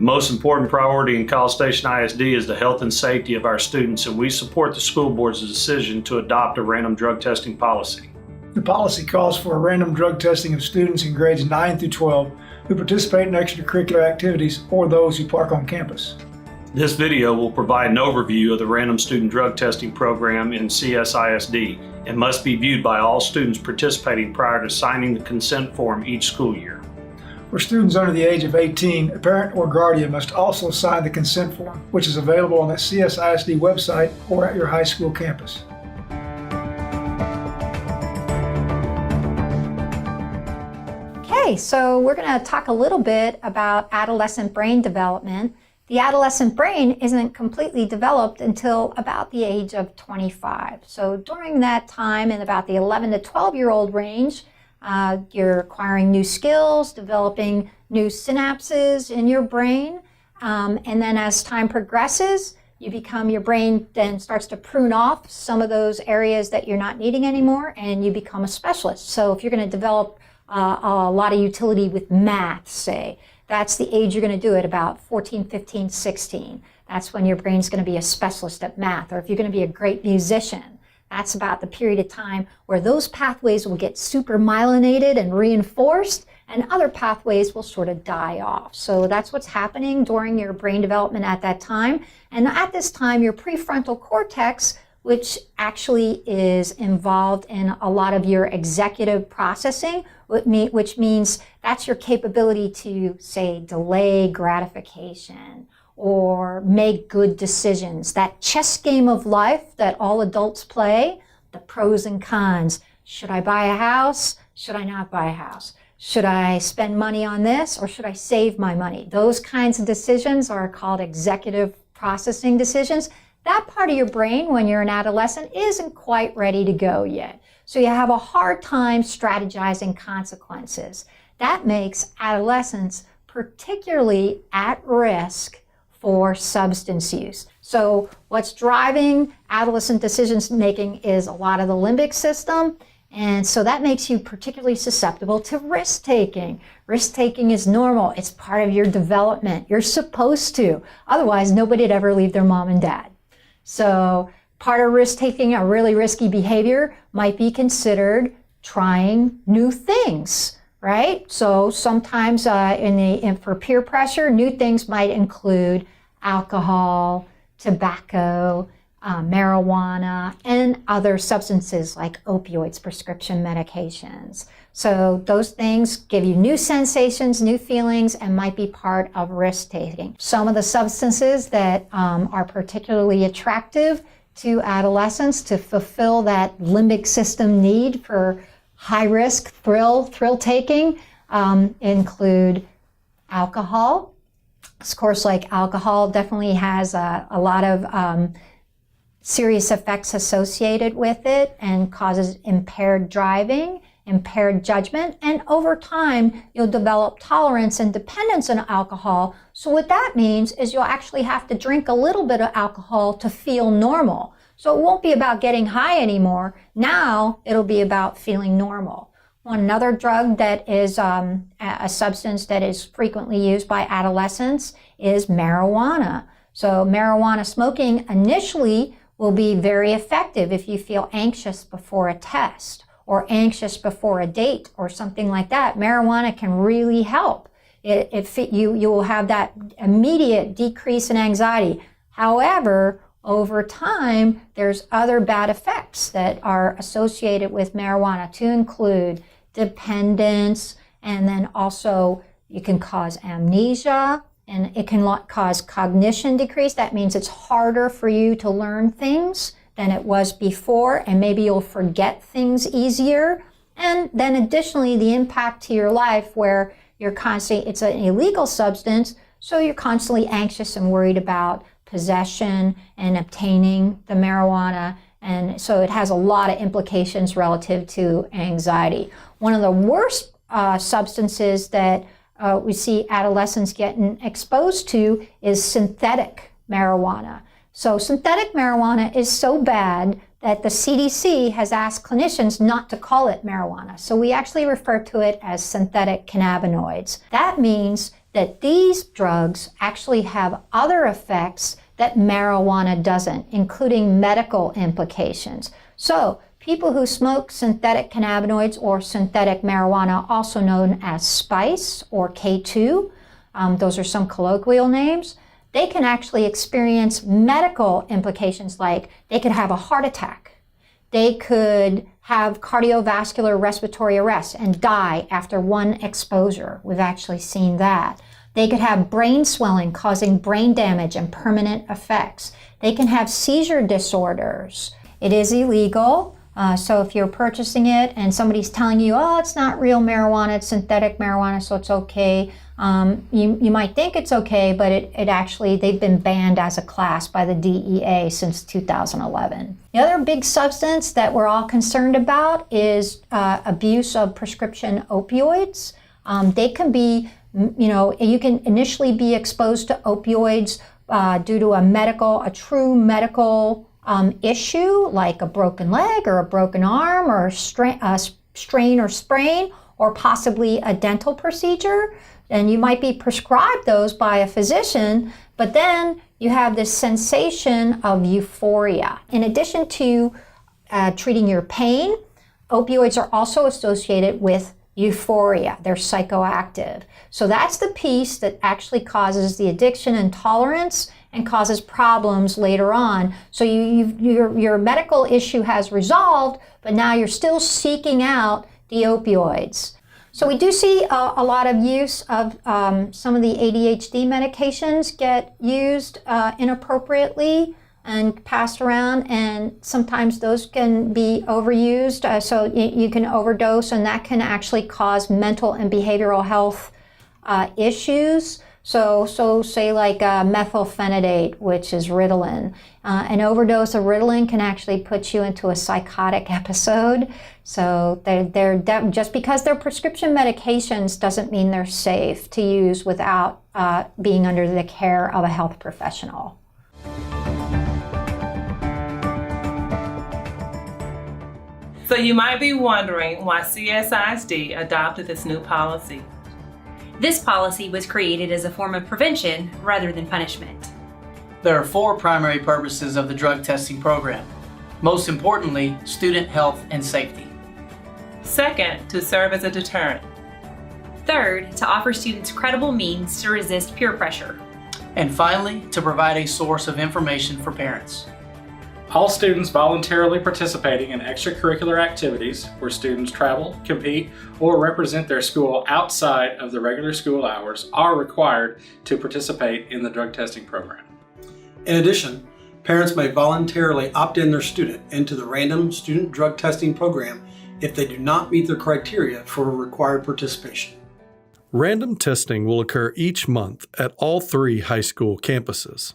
The most important priority in College Station ISD is the health and safety of our students, and we support the school board's decision to adopt a random drug testing policy. The policy calls for a random drug testing of students in grades 9 through 12 who participate in extracurricular activities or those who park on campus. This video will provide an overview of the random student drug testing program in CSISD and must be viewed by all students participating prior to signing the consent form each school year. For students under the age of 18, a parent or guardian must also sign the consent form, which is available on the CSISD website or at your high school campus. Okay, so we're going to talk a little bit about adolescent brain development. The adolescent brain isn't completely developed until about the age of 25. So during that time, in about the 11 to 12-year-old range, you're acquiring new skills, developing new synapses in your brain, and then as time progresses, your brain then starts to prune off some of those areas that you're not needing anymore, and you become a specialist. So if you're going to develop a lot of utility with math, say, that's the age you're going to do it, about 14, 15, 16. That's when your brain's going to be a specialist at math. Or if you're going to be a great musician, that's about the period of time where those pathways will get super myelinated and reinforced, and other pathways will sort of die off. So that's what's happening during your brain development at that time. And at this time, your prefrontal cortex, which actually is involved in a lot of your executive processing, which means that's your capability to, say, delay gratification or make good decisions. That chess game of life that all adults play, the pros and cons. Should I buy a house? Should I not buy a house? Should I spend money on this or should I save my money? Those kinds of decisions are called executive processing decisions. That part of your brain, when you're an adolescent, isn't quite ready to go yet. So you have a hard time strategizing consequences. That makes adolescents particularly at risk for substance use. So what's driving adolescent decision making is a lot of the limbic system. And so that makes you particularly susceptible to risk taking. Risk taking is normal. It's part of your development. You're supposed to. Otherwise, nobody'd ever leave their mom and dad. So part of risk-taking, a really risky behavior, might be considered trying new things, right? So sometimes for peer pressure, new things might include alcohol, tobacco, marijuana, and other substances like opioids, prescription medications. So those things give you new sensations, new feelings, and might be part of risk-taking. Some of the substances that are particularly attractive to adolescents to fulfill that limbic system need for high-risk thrill-taking include alcohol. Of course, like alcohol definitely has a lot of serious effects associated with it and causes impaired driving, impaired judgment, and over time you'll develop tolerance and dependence on alcohol. So what that means is you'll actually have to drink a little bit of alcohol to feel normal. So it won't be about getting high anymore. Now it'll be about feeling normal. Another drug that is a substance that is frequently used by adolescents is marijuana. So marijuana smoking initially will be very effective if you feel anxious before a test or anxious before a date or something like that. Marijuana can really help. You will have that immediate decrease in anxiety. However, over time, there's other bad effects that are associated with marijuana, to include dependence, and then also you can cause amnesia, and it can cause cognition decrease. That means it's harder for you to learn things than it was before, and maybe you'll forget things easier. And then additionally, the impact to your life where you're constantly, it's an illegal substance, so you're constantly anxious and worried about possession and obtaining the marijuana. And so it has a lot of implications relative to anxiety. One of the worst substances that we see adolescents getting exposed to is synthetic marijuana. So synthetic marijuana is so bad that the CDC has asked clinicians not to call it marijuana. So we actually refer to it as synthetic cannabinoids. That means that these drugs actually have other effects that marijuana doesn't, including medical implications. So people who smoke synthetic cannabinoids or synthetic marijuana, also known as spice or K2, those are some colloquial names, they can actually experience medical implications, like they could have a heart attack. They could have cardiovascular respiratory arrest and die after one exposure. We've actually seen that. They could have brain swelling causing brain damage and permanent effects. They can have seizure disorders. It is illegal. So if you're purchasing it and somebody's telling you, oh, it's not real marijuana, it's synthetic marijuana, so it's okay, you might think it's okay, but it actually, they've been banned as a class by the DEA since 2011. The other big substance that we're all concerned about is abuse of prescription opioids. They can be, you can initially be exposed to opioids due to a true medical issue, like a broken leg or a broken arm or a strain or sprain, or possibly a dental procedure. And you might be prescribed those by a physician, but then you have this sensation of euphoria. In addition to treating your pain, opioids are also associated with euphoria. They're psychoactive. So that's the piece that actually causes the addiction and tolerance and causes problems later on. So your medical issue has resolved, but now you're still seeking out the opioids. So we do see a lot of use of some of the ADHD medications get used inappropriately and passed around, and sometimes those can be overused. So you can overdose, and that can actually cause mental and behavioral health issues. So say like methylphenidate, which is Ritalin. An overdose of Ritalin can actually put you into a psychotic episode. So they're just because they're prescription medications doesn't mean they're safe to use without being under the care of a health professional. So you might be wondering why CSISD adopted this new policy. This policy was created as a form of prevention rather than punishment. There are 4 primary purposes of the drug testing program. Most importantly, student health and safety. Second, to serve as a deterrent. Third, to offer students credible means to resist peer pressure. And finally, to provide a source of information for parents. All students voluntarily participating in extracurricular activities where students travel, compete, or represent their school outside of the regular school hours are required to participate in the drug testing program. In addition, parents may voluntarily opt in their student into the random student drug testing program if they do not meet the criteria for required participation. Random testing will occur each month at all 3 high school campuses.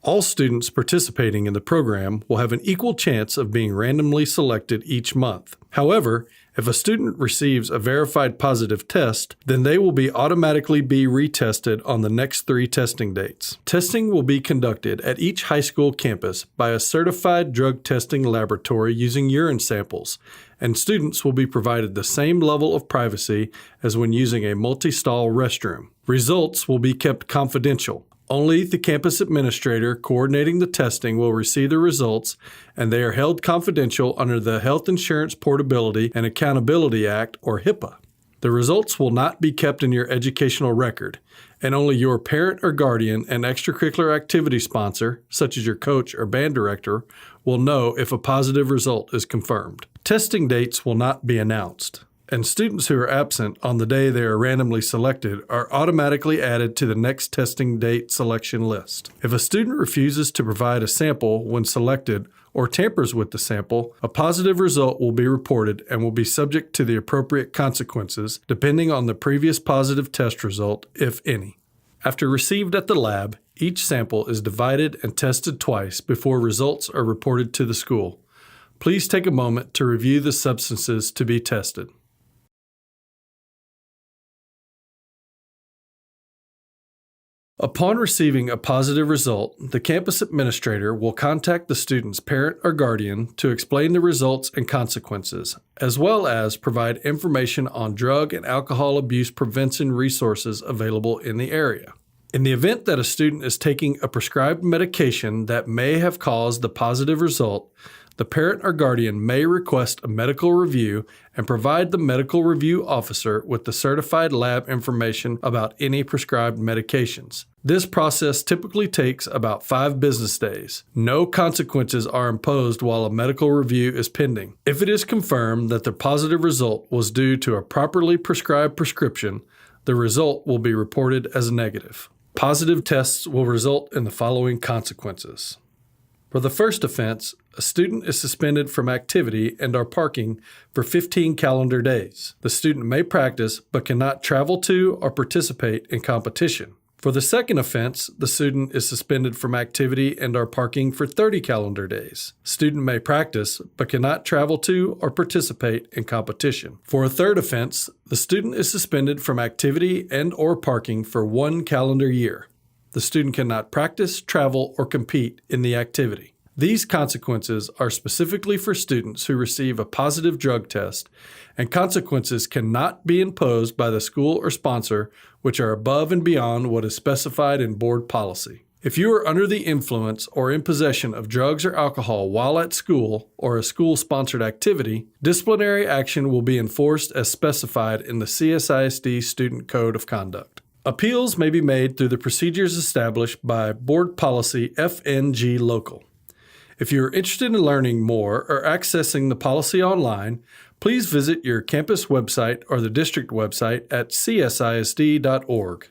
All students participating in the program will have an equal chance of being randomly selected each month. However, if a student receives a verified positive test, then they will automatically be retested on the next 3 testing dates. Testing will be conducted at each high school campus by a certified drug testing laboratory using urine samples, and students will be provided the same level of privacy as when using a multi-stall restroom. Results will be kept confidential. Only the campus administrator coordinating the testing will receive the results, and they are held confidential under the Health Insurance Portability and Accountability Act, or HIPAA. The results will not be kept in your educational record, and only your parent or guardian and extracurricular activity sponsor, such as your coach or band director, will know if a positive result is confirmed. Testing dates will not be announced, and students who are absent on the day they are randomly selected are automatically added to the next testing date selection list. If a student refuses to provide a sample when selected or tampers with the sample, a positive result will be reported and will be subject to the appropriate consequences depending on the previous positive test result, if any. After received at the lab, each sample is divided and tested twice before results are reported to the school. Please take a moment to review the substances to be tested. Upon receiving a positive result, the campus administrator will contact the student's parent or guardian to explain the results and consequences, as well as provide information on drug and alcohol abuse prevention resources available in the area. In the event that a student is taking a prescribed medication that may have caused the positive result, the parent or guardian may request a medical review and provide the medical review officer with the certified lab information about any prescribed medications. This process typically takes about 5 business days. No consequences are imposed while a medical review is pending. If it is confirmed that the positive result was due to a properly prescribed prescription, the result will be reported as negative. Positive tests will result in the following consequences. For the first offense, a student is suspended from activity and or parking for 15 calendar days. The student may practice but cannot travel to or participate in competition. For the second offense, the student is suspended from activity and or parking for 30 calendar days. Student may practice but cannot travel to or participate in competition. For a third offense, the student is suspended from activity and or parking for 1 calendar year. The student cannot practice, travel, or compete in the activity. These consequences are specifically for students who receive a positive drug test, and consequences cannot be imposed by the school or sponsor which are above and beyond what is specified in board policy. If you are under the influence or in possession of drugs or alcohol while at school or a school-sponsored activity, disciplinary action will be enforced as specified in the CSISD Student Code of Conduct. Appeals may be made through the procedures established by Board Policy FNG Local. If you are interested in learning more or accessing the policy online, please visit your campus website or the district website at csisd.org.